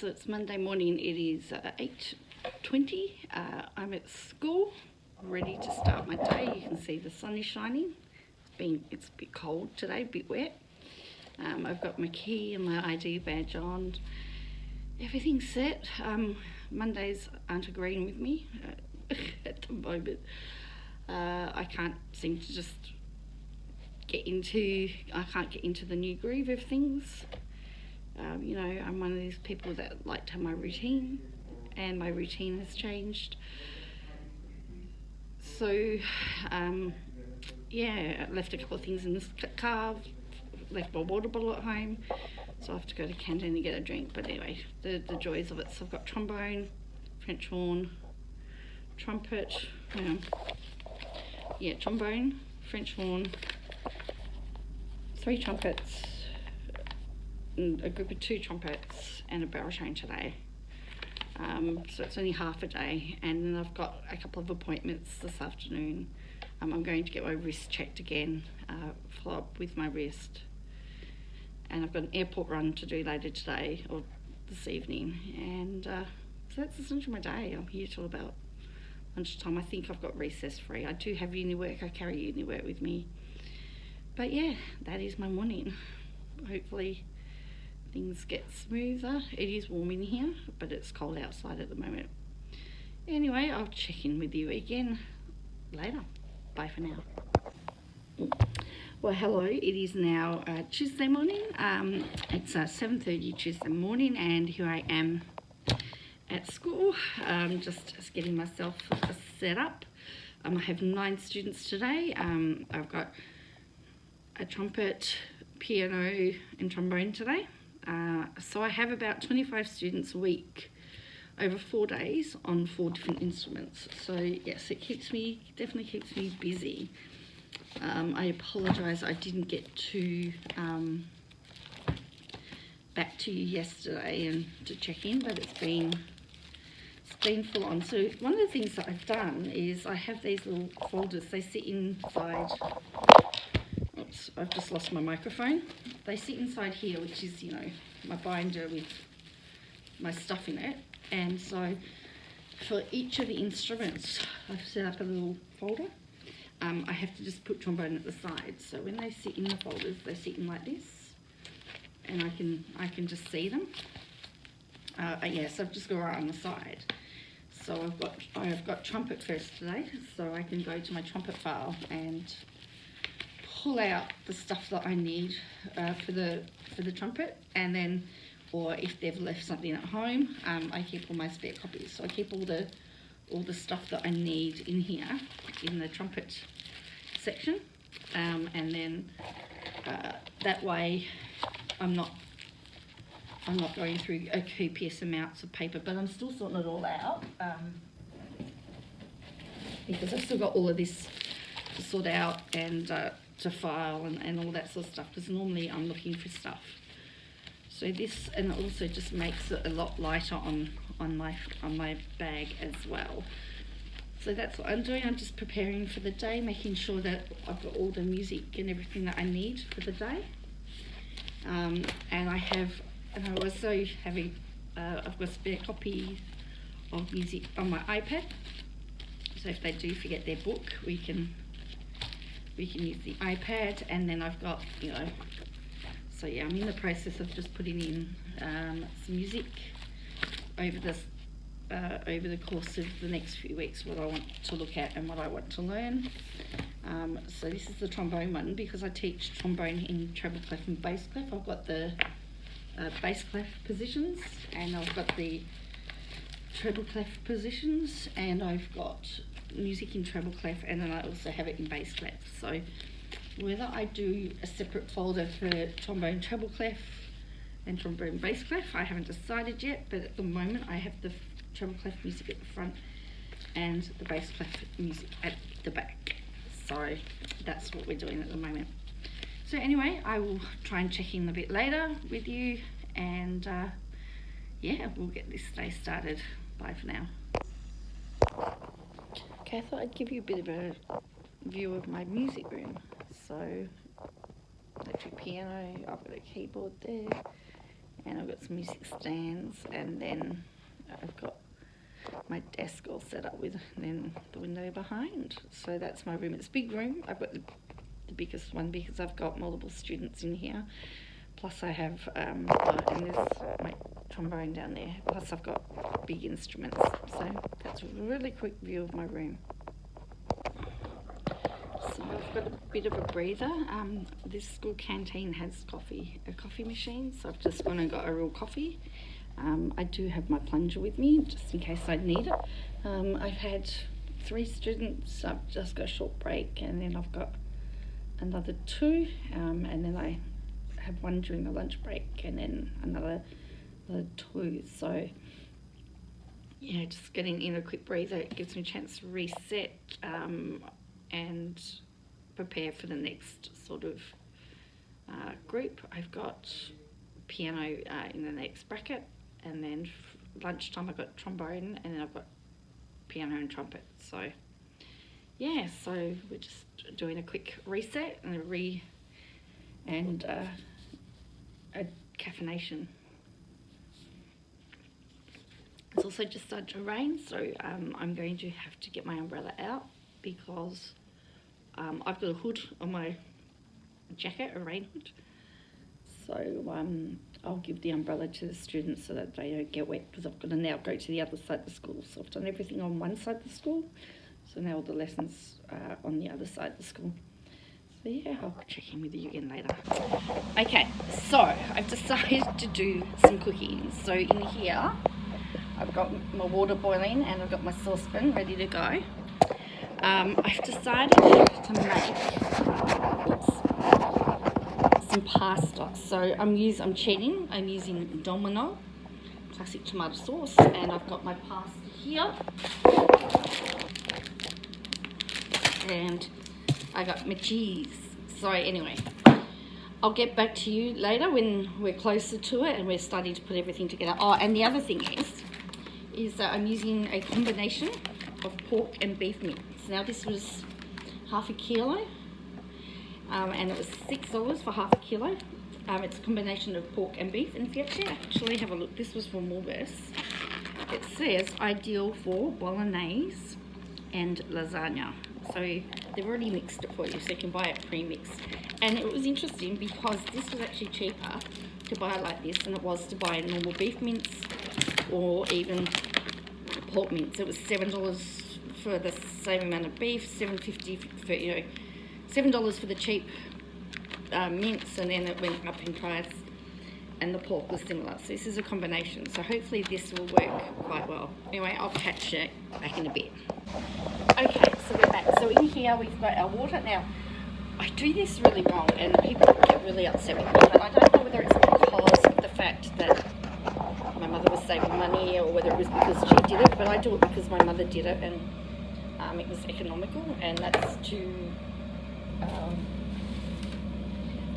So it's Monday morning, it is 8:20. I'm at school, ready to start my day. You can see the sun is shining. It's a bit cold today, a bit wet. I've got my key and my ID badge on. Everything's set. Mondays aren't agreeing with me at the moment. I can't seem to just I can't get into the new groove of things. You know, I'm one of these people that like to have my routine, and my routine has changed. So, yeah, I left a couple of things in this car, left my water bottle at home, so I have to go to Canton and get a drink. But anyway, the joys of it. So I've got trombone, French horn, trumpet, trombone, French horn, 3 trumpets, a group of 2 trumpets, and a baritone today. So it's only half a day, and then I've got a couple of appointments this afternoon. I'm going to get my wrist checked again, follow up with my wrist, and I've got an airport run to do later today or this evening, and so that's essentially my day. I'm here till about lunchtime. I think I've got recess free. I do have uni work. I carry uni work with me, but yeah, that is my morning. Hopefully things get smoother. It is warm in here, but it's cold outside at the moment. Anyway, I'll check in with you again later. Bye for now. Well, hello. It is now Tuesday morning. It's 7:30 Tuesday morning, and here I am at school, just getting myself set up. I have 9 students today. I've got a trumpet, piano, and trombone today. So I have about 25 students a week over 4 days on 4 different instruments. So yes, it definitely keeps me busy. I apologise I didn't get to back to you yesterday and to check in, but it's been full on. So one of the things that I've done is I have these little folders. They sit inside. Oops, I've just lost my microphone. They sit inside here, which is, you know, my binder with my stuff in it. And so for each of the instruments, I've set up a little folder. I have to just put trombone at the side. So when they sit in the folders, they sit in like this, and I can just see them. Yes, I've just got right on the side. So I've got trumpet first today, so I can go to my trumpet file and pull out the stuff that I need for the trumpet, and then, or if they've left something at home, I keep all my spare copies. So I keep all the stuff that I need in here in the trumpet section, and then that way I'm not going through a copious amounts of paper, but I'm still sorting it all out because I've still got all of this to sort out and to file and all that sort of stuff, because normally I'm looking for stuff. So this, and it also just makes it a lot lighter on my bag as well. So that's what I'm doing. I'm just preparing for the day, making sure that I've got all the music and everything that I need for the day. And I'm also having I've got a spare copy of music on my iPad. So if they do forget their book, we can use the iPad. And then I've got, you know, so yeah, I'm in the process of just putting in some music over the course of the next few weeks, what I want to look at and what I want to learn. So this is the trombone one, because I teach trombone in treble clef and bass clef. I've got the bass clef positions, and I've got the treble clef positions, and I've got music in treble clef, and then I also have it in bass clef. So whether I do a separate folder for trombone treble clef and trombone bass clef, I haven't decided yet, but at the moment I have the treble clef music at the front and the bass clef music at the back. So that's what we're doing at the moment. So anyway, I will try and check in a bit later with you, and yeah, we'll get this day started. Bye for now. Okay, I thought I'd give you a bit of a view of my music room. So electric piano, I've got a keyboard there, and I've got some music stands, and then I've got my desk all set up with, and then the window behind. So that's my room. It's a big room. I've got the biggest one because I've got multiple students in here. Plus I have, and there's my trombone down there. Plus I've got big instruments. So that's a really quick view of my room. So I've got a bit of a breather. This school canteen has a coffee machine. So I've just gone and got a real coffee. I do have my plunger with me just in case I need it. I've had 3 students. I've just got a short break, and then I've got another 2, and then I have 1 during the lunch break, and then another 2. So yeah, just getting in a quick breather. It gives me a chance to reset and prepare for the next sort of group. I've got piano in the next bracket, and then lunchtime I've got trombone, and then I've got piano and trumpet. So yeah, so we're just doing a quick reset and a caffeination. It's also just started to rain, so I'm going to have to get my umbrella out because I've got a hood on my jacket, a rain hood. So I'll give the umbrella to the students so that they don't get wet, because I've got to now go to the other side of the school. So I've done everything on one side of the school, so now all the lessons are on the other side of the school. So yeah, I'll check in with you again later. Okay, so I've decided to do some cooking. So in here, I've got my water boiling and I've got my saucepan ready to go. I've decided to make some pasta. So I'm cheating. I'm using Domino classic tomato sauce, and I've got my pasta here, and I got my cheese. So anyway, I'll get back to you later when we're closer to it and we're starting to put everything together. Oh, and the other thing is that I'm using a combination of pork and beef mince. Now this was half a kilo, and it was $6 for half a kilo. It's a combination of pork and beef, and if you actually have a look, this was from Woolworths. It says ideal for bolognese and lasagna. So they've already mixed it for you, so you can buy it pre-mixed. And it was interesting because this was actually cheaper to buy like this than it was to buy normal beef mince or even pork mince. It was $7 for the same amount of beef, $7.50 for, $7 for the cheap mince, and then it went up in price, and the pork was similar. So this is a combination, so hopefully this will work quite well. Anyway, I'll catch it back in a bit. Okay, so we're back. So in here we've got our water. Now, I do this really wrong and people get really upset with me, but I don't know whether it's because of the fact that my mother was saving money or whether it was because she did it, but I do it because my mother did it, and it was economical, and that's to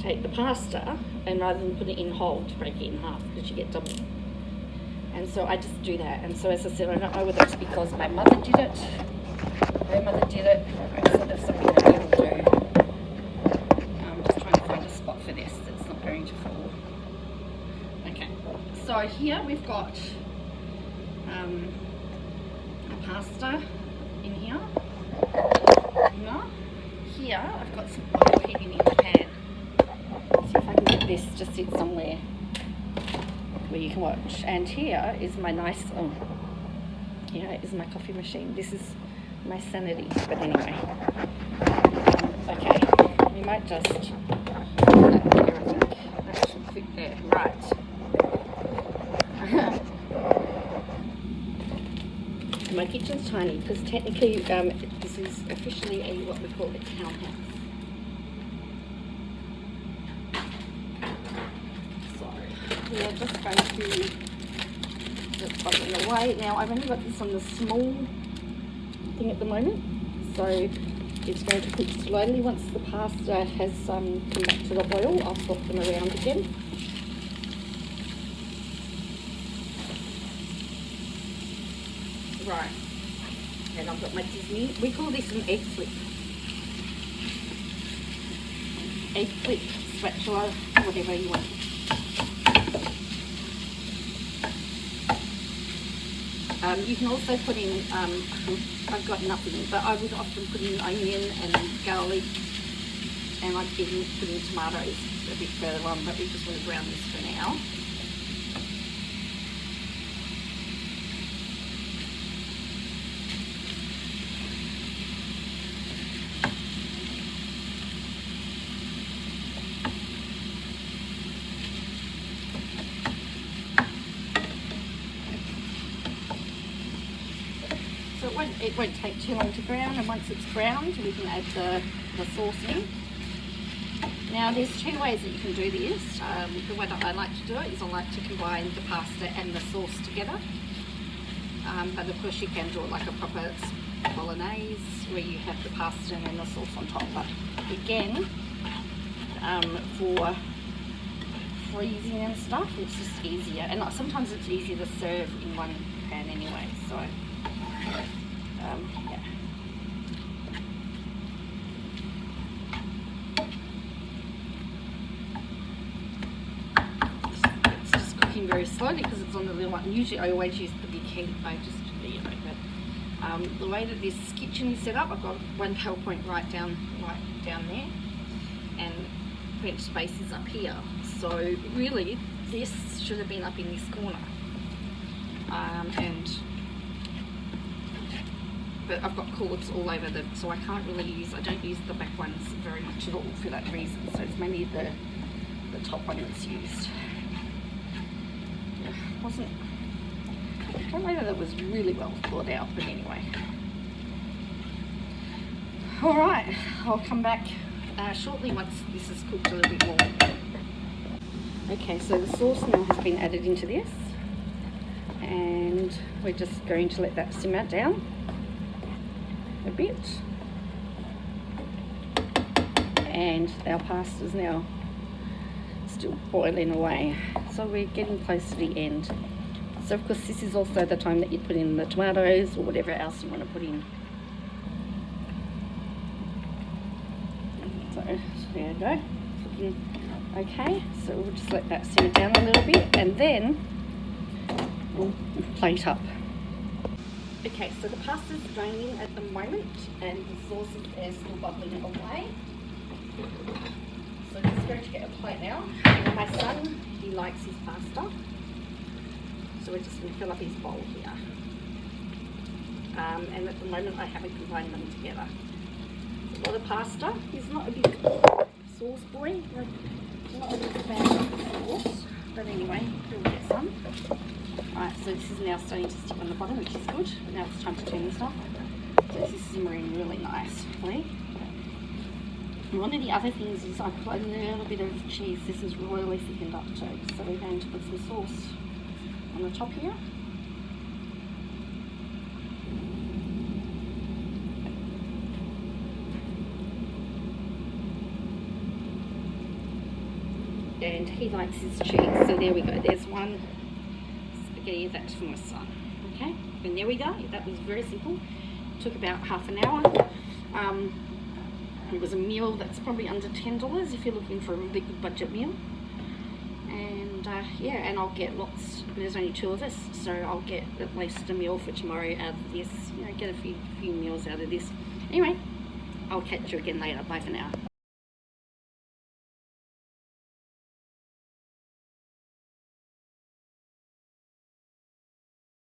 take the pasta and rather than put it in whole, to break it in half because you get double. And so I just do that. And so as I said, I don't know whether it's because my mother did it, her mother did it, or it's sort of something that we will do. I'm just trying to find a spot for this that's not going to fall. Okay, so here we've got a pasta in here. Now, here I've got some oil heating in the pan. See if I can get this to sit somewhere where you can watch. And here is my nice, here is my coffee machine. This is my sanity, but anyway. Okay, we might just put that there, I think. That should fit there, right. My kitchen's tiny because technically this is officially what we call a townhouse. We are just going to just plug it away. Now I've only got this on the small thing at the moment, so it's going to cook slowly. Once the pasta has come back to the boil, I'll swap them around again. Right, and I've got my Disney, we call this an egg flip spatula, whatever you want. You can also put in, I've got nothing, but I would often put in onion and garlic, and I'd even put in tomatoes a bit further on, but we just want to brown this for now. So it won't take too long to brown, and once it's browned we can add the sauce in. Now there's two ways that you can do this. The way that I like to do it is I like to combine the pasta and the sauce together. But of course you can do it like a proper bolognese where you have the pasta and then the sauce on top. But again, for freezing and stuff, it's just easier. And sometimes it's easier to serve in one pan anyway. So yeah. It's just cooking very slowly because it's on the little one. Usually I always use the big heat. I just do the but the way that this kitchen is set up, I've got one PowerPoint right down there, and bench space is up here. So really, this should have been up in this corner. But I've got cords all over them, so I don't use the back ones very much at all for that reason. So it's mainly the top one that's used. I don't know that it was really well thought out, but anyway. Alright, I'll come back shortly once this is cooked a little bit more. Okay, so the sauce now has been added into this, and we're just going to let that simmer down a bit, and our pasta is now still boiling away, so we're getting close to the end. So of course this is also the time that you put in the tomatoes or whatever else you want to put in. So there you go, it's looking okay. So we'll just let that simmer down a little bit, and then we'll plate up. Okay, so the pasta's draining at the moment, and the sauce is still bubbling away. So I'm just going to get a plate now. And my son, he likes his pasta, so we're just going to fill up his bowl here. And at the moment I haven't combined them together. A lot of pasta. He's not a big sauce boy, not a big fan of sauce, but anyway, he'll get some. Alright, so this is now starting to stick on the bottom, which is good. But now it's time to turn this off. So this is simmering really nicely. And one of the other things is I put a little bit of cheese. This is royally thickened up too. So we're going to put some sauce on the top here. And he likes his cheese. So there we go. There's one spaghetti that's for my son. Okay, and there we go. That was very simple. Took about half an hour. It was a meal that's probably under $10 if you're looking for a really good budget meal. And yeah, and I'll get lots. There's only 2 of us, so I'll get at least a meal for tomorrow out of this. You know, get a few meals out of this. Anyway, I'll catch you again later. Bye for now.